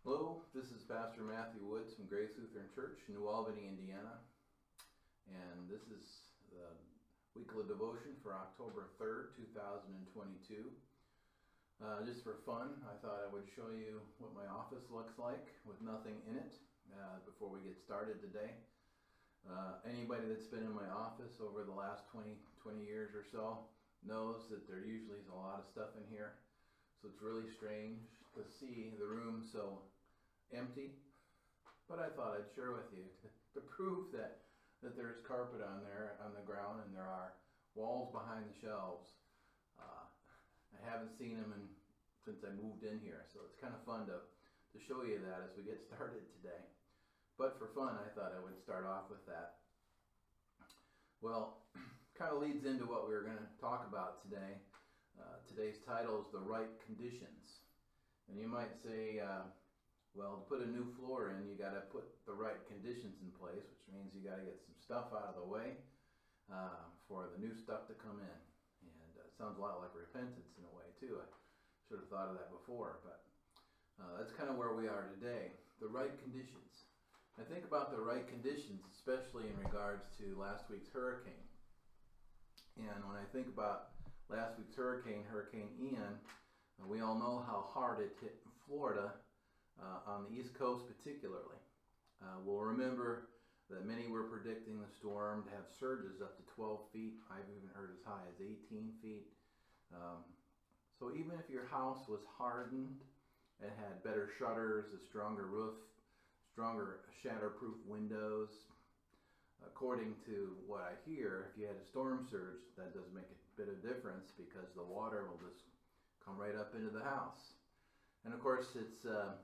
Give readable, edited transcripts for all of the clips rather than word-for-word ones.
Hello, this is Pastor Matthew Woods from Grace Lutheran Church, New Albany, Indiana. And this is the weekly devotion for October 3rd, 2022. Just for fun, I thought I would show you what my office looks like with nothing in it before we get started today. Anybody that's been in my office over the last 20 years or so knows that there usually is a lot of stuff in here. So it's really strange to see the room so empty, but I thought I'd share with you to prove that there's carpet on there on the ground and there are walls behind the shelves. I haven't seen them since I moved in here, so it's kind of fun to show you that as we get started today. But for fun, I thought I would start off with that. Well, kind of leads into what we're going to talk about today. Today's title is The Right Conditions. And you might say, well, to put a new floor in, you got to put the right conditions in place, which means you got to get some stuff out of the way for the new stuff to come in. And it sounds a lot like repentance in a way, too. I should have thought of that before, but that's kind of where we are today. The right conditions. I think about the right conditions, especially in regards to last week's hurricane. And when I think about last week's hurricane, Hurricane Ian, we all know how hard it hit Florida, on the East Coast particularly. We'll remember that many were predicting the storm to have surges up to 12 feet. I've even heard as high as 18 feet. So even if your house was hardened and had better shutters, a stronger roof, stronger shatterproof windows, according to what I hear, if you had a storm surge, that does make a bit of difference because the water will just come right up into the house. And of course, it's the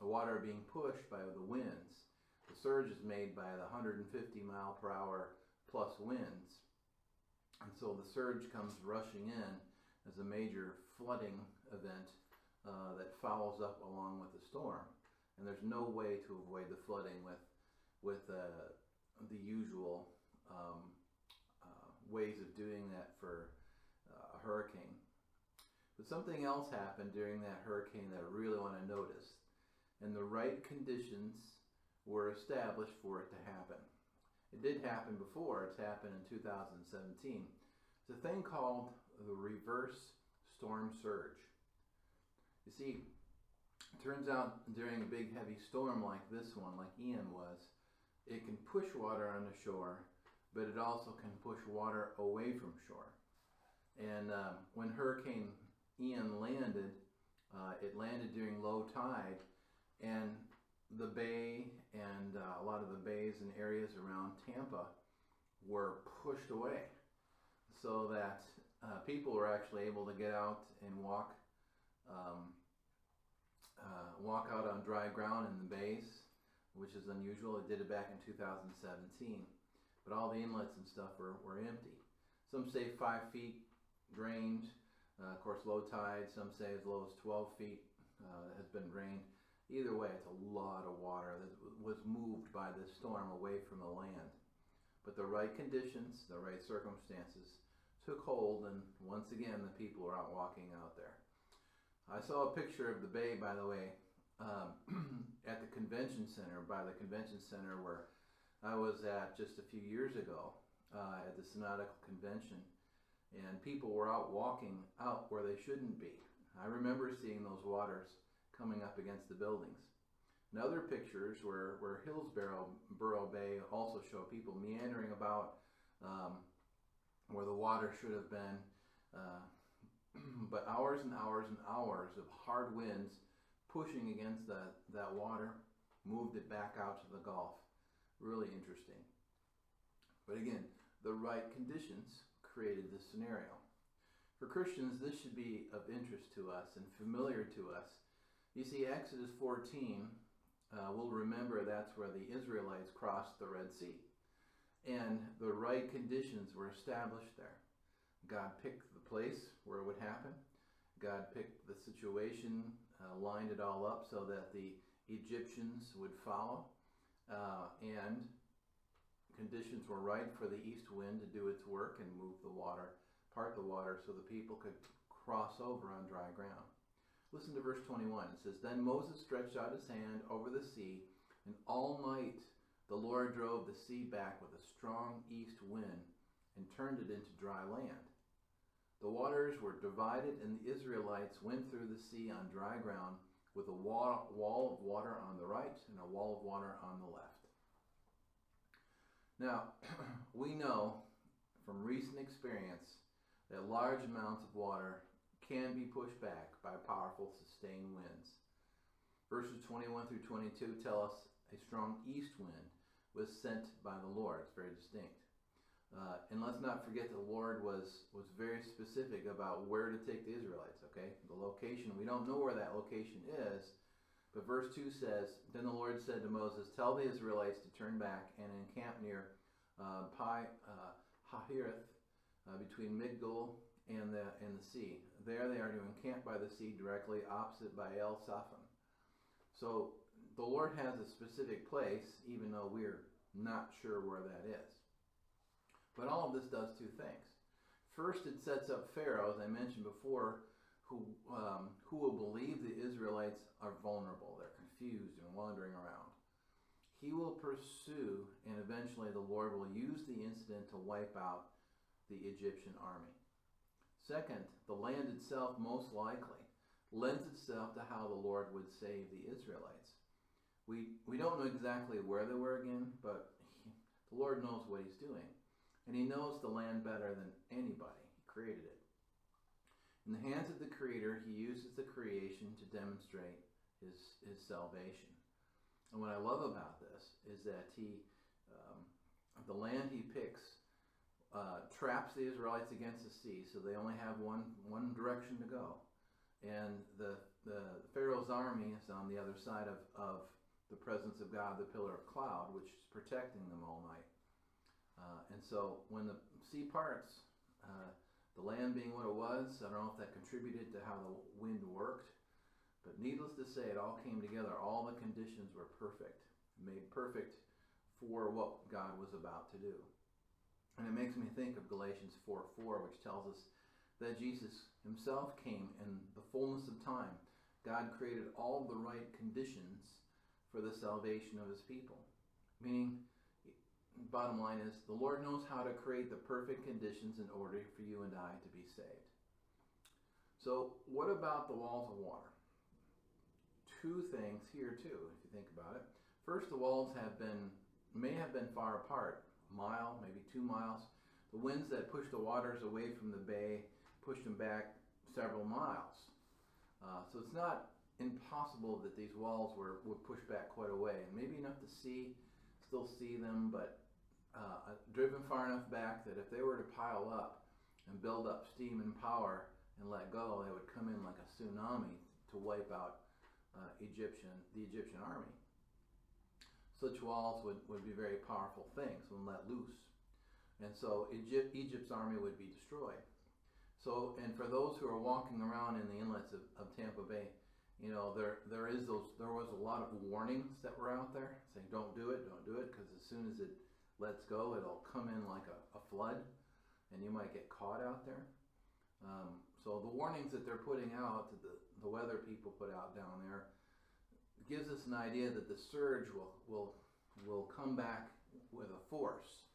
water being pushed by the winds. The surge is made by the 150 mile per hour plus winds. And so the surge comes rushing in as a major flooding event that follows up along with the storm. And there's no way to avoid the flooding with the usual ways of doing that for a hurricane. But something else happened during that hurricane that I really want to notice, and the right conditions were established for it to happen. It did happen before. It's happened in 2017. It's a thing called the reverse storm surge. You see, it turns out during a big heavy storm like this one, like Ian was, it can push water on the shore, but it also can push water away from shore. And when Hurricane Ian landed, it landed during low tide, and the bay and a lot of the bays and areas around Tampa were pushed away, so that people were actually able to get out and walk out on dry ground in the bays, which is unusual. It did it back in 2017, but all the inlets and stuff were empty. Some say 5 feet drained. Of course, low tide, some say as low as 12 feet has been drained. Either way, it's a lot of water that was moved by this storm away from the land. But the right conditions, the right circumstances took hold, and once again, the people were out walking out there. I saw a picture of the bay, by the way, at the convention center, by the convention center where I was at just a few years ago at the Synodical Convention. And people were out walking out where they shouldn't be. I remember seeing those waters coming up against the buildings. And other pictures where Hillsborough Bay also show people meandering about where the water should have been. But hours and hours and hours of hard winds pushing against that water moved it back out to the Gulf. Really interesting. But again, the right conditions created this scenario. For Christians, this should be of interest to us and familiar to us. You see, Exodus 14, we'll remember that's where the Israelites crossed the Red Sea. And the right conditions were established there. God picked the place where it would happen. God picked the situation, lined it all up so that the Egyptians would follow. And conditions were right for the east wind to do its work and move the water, part the water so the people could cross over on dry ground. Listen to verse 21. It says, Then Moses stretched out his hand over the sea, and all night the Lord drove the sea back with a strong east wind and turned it into dry land. The waters were divided, and the Israelites went through the sea on dry ground with a wall of water on the right and a wall of water on the left. Now, we know from recent experience that large amounts of water can be pushed back by powerful sustained winds. Verses 21 through 22 tell us a strong east wind was sent by the Lord. It's very distinct. And let's not forget the Lord was very specific about where to take the Israelites, okay? The location, we don't know where that location is, but verse 2 says, Then the Lord said to Moses, Tell the Israelites to turn back and encamp near Pi-hahiroth, between Migdol and the sea. There they are to encamp by the sea directly opposite Baal Zephon. So the Lord has a specific place, even though we're not sure where that is. But all of this does two things. First, it sets up Pharaoh, as I mentioned before, who will believe the Israelites are vulnerable. They're confused and wandering around. He will pursue, and eventually the Lord will use the incident to wipe out the Egyptian army. Second, the land itself most likely lends itself to how the Lord would save the Israelites. We don't know exactly where they were again, but the Lord knows what he's doing. And he knows the land better than anybody. He created it. In the hands of the Creator, he uses the creation to demonstrate his salvation. And what I love about this is that the land he picks traps the Israelites against the sea, so they only have one direction to go. And the Pharaoh's army is on the other side of the presence of God, the pillar of cloud, which is protecting them all night. And so when the sea parts, the land being what it was, I don't know if that contributed to how the wind worked, but needless to say, it all came together. All the conditions were perfect, made perfect for what God was about to do. And it makes me think of Galatians 4:4, which tells us that Jesus himself came in the fullness of time. God created all the right conditions for the salvation of his people. Meaning, bottom line is, the Lord knows how to create the perfect conditions in order for you and I to be saved. So what about the walls of water? Two things here too, if you think about it. First, the walls may have been far apart, a mile, maybe 2 miles. The winds that pushed the waters away from the bay pushed them back several miles. So it's not impossible that these walls were pushed back quite a way, and maybe enough to still see them, but driven far enough back that if they were to pile up and build up steam and power and let go, they would come in like a tsunami to wipe out the Egyptian army. Such walls would be very powerful things when let loose. And so Egypt's army would be destroyed. So, and for those who are walking around in the inlets of Tampa Bay, you know, there was a lot of warnings that were out there saying, don't do it, because as soon as it lets go, it'll come in like a flood, and you might get caught out there. So the warnings that they're putting out, that the weather people put out down there, gives us an idea that the surge will come back with a force.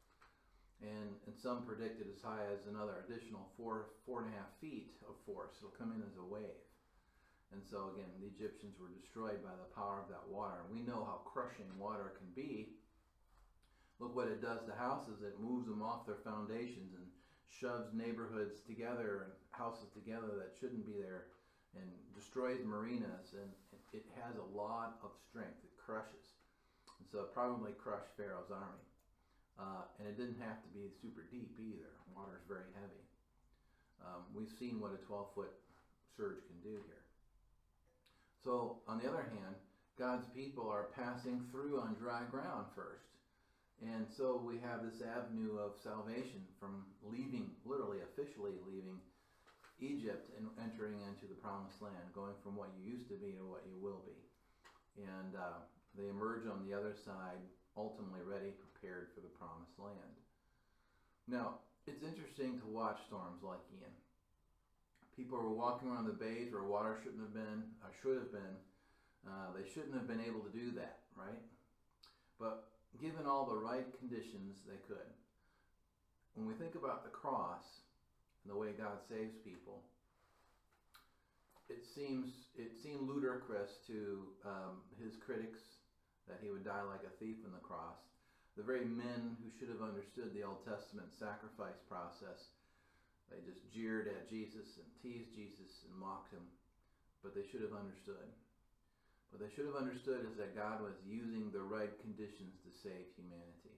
And some predict it as high as another additional 4.5 feet of force. It'll come in as a wave. And so again, the Egyptians were destroyed by the power of that water. And we know how crushing water can be. Look what it does to houses. It moves them off their foundations and shoves neighborhoods together and houses together that shouldn't be there, and destroys marinas. And it has a lot of strength. It crushes. And so it probably crushed Pharaoh's army. And it didn't have to be super deep either. Water's very heavy. We've seen what a 12-foot surge can do here. So, on the other hand, God's people are passing through on dry ground first. And so we have this avenue of salvation from leaving, literally officially leaving Egypt and entering into the promised land, going from what you used to be to what you will be. And they emerge on the other side, ultimately ready, prepared for the promised land. Now, it's interesting to watch storms like Ian. People were walking around the bays where water shouldn't have been, or should have been. They shouldn't have been able to do that, right? But given all the right conditions, they could. When we think about the cross and the way God saves people, it seemed ludicrous to his critics that he would die like a thief on the cross. The very men who should have understood the Old Testament sacrifice process, they just jeered at Jesus and teased Jesus and mocked him, but they should have understood. What they should have understood is that God was using the right conditions to save humanity.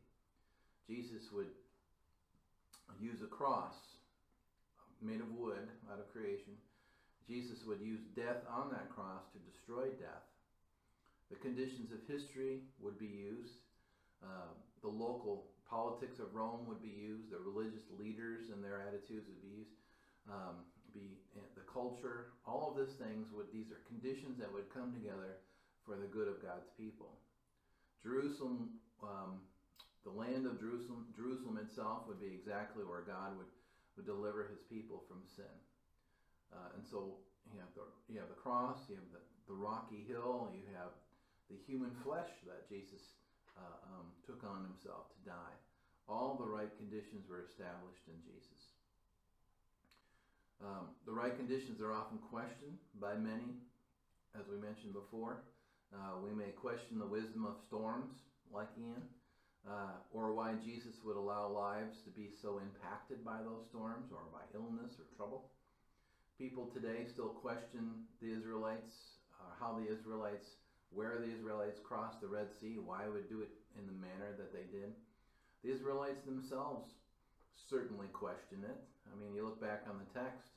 Jesus would use a cross made of wood out of creation. Jesus would use death on that cross to destroy death. The conditions of history would be used. The local politics of Rome would be used. The religious leaders and their attitudes would be used. The culture, all of these things, these are conditions that would come together for the good of God's people. Jerusalem, the land of Jerusalem itself would be exactly where God would deliver his people from sin. And so you have the cross, you have the rocky hill, you have the human flesh that Jesus took on himself to die. All the right conditions were established in Jesus. The right conditions are often questioned by many, as we mentioned before. We may question the wisdom of storms, like Ian, or why Jesus would allow lives to be so impacted by those storms or by illness or trouble. People today still question the Israelites, where the Israelites crossed the Red Sea, why they would do it in the manner that they did. The Israelites themselves certainly question it. I mean, you look back on the text,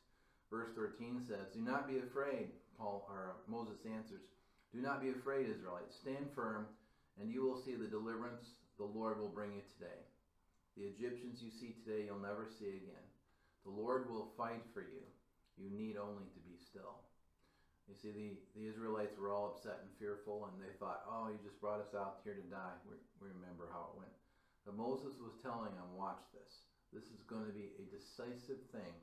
verse 13 says, "Do not be afraid," Moses answers, "Do not be afraid, Israelites. Stand firm, and you will see the deliverance the Lord will bring you today. The Egyptians you see today, you'll never see again. The Lord will fight for you. You need only to be still." You see, the Israelites were all upset and fearful, and they thought, "Oh, you just brought us out here to die." We remember how it went. But Moses was telling them, "Watch this. This is going to be a decisive thing."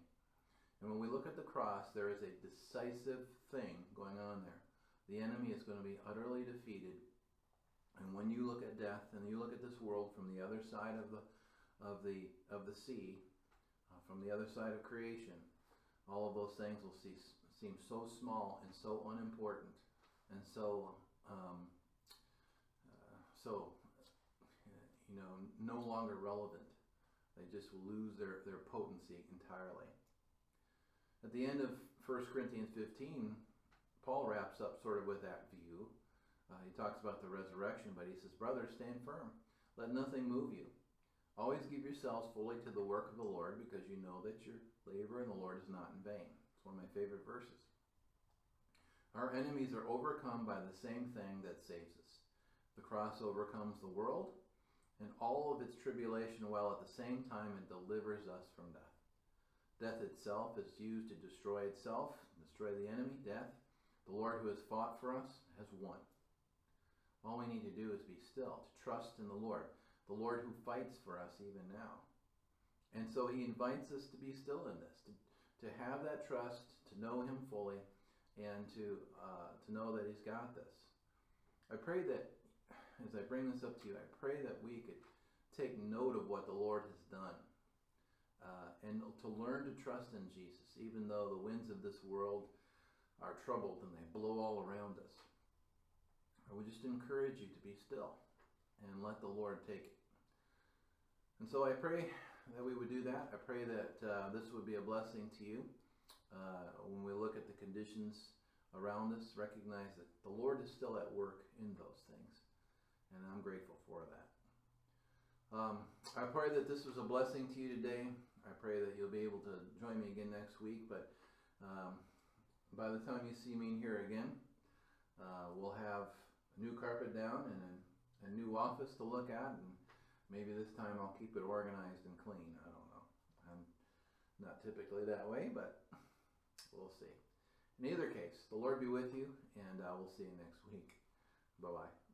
And when we look at the cross, there is a decisive thing going on there. The enemy is going to be utterly defeated. And when you look at death and you look at this world from the other side of the sea, from the other side of creation, all of those things will seem so small and so unimportant and so no longer relevant. They just will lose their potency entirely. At the end of 1 Corinthians 15, Paul wraps up sort of with that view. He talks about the resurrection, but he says, "Brothers, stand firm. Let nothing move you. Always give yourselves fully to the work of the Lord, because you know that your labor in the Lord is not in vain." It's one of my favorite verses. Our enemies are overcome by the same thing that saves us. The cross overcomes the world and all of its tribulation, while at the same time it delivers us from death. Death itself is used to destroy itself, destroy the enemy, death. The Lord who has fought for us has won. All we need to do is be still, to trust in the Lord who fights for us even now. And so he invites us to be still in this, to have that trust, to know him fully, and to know that he's got this. I pray that, as I bring this up to you, I pray that we could take note of what the Lord has done, and to learn to trust in Jesus, even though the winds of this world are troubled and they blow all around us. I would just encourage you to be still and let the Lord take it. And so I pray that we would do that. I pray that this would be a blessing to you. When we look at the conditions around us, recognize that the Lord is still at work in those things. And I'm grateful for that. I pray that this was a blessing to you today. I pray that you'll be able to join me again next week. But by the time you see me in here again, we'll have a new carpet down and a new office to look at. And maybe this time I'll keep it organized and clean. I don't know. I'm not typically that way, but we'll see. In either case, the Lord be with you, and we'll see you next week. Bye-bye.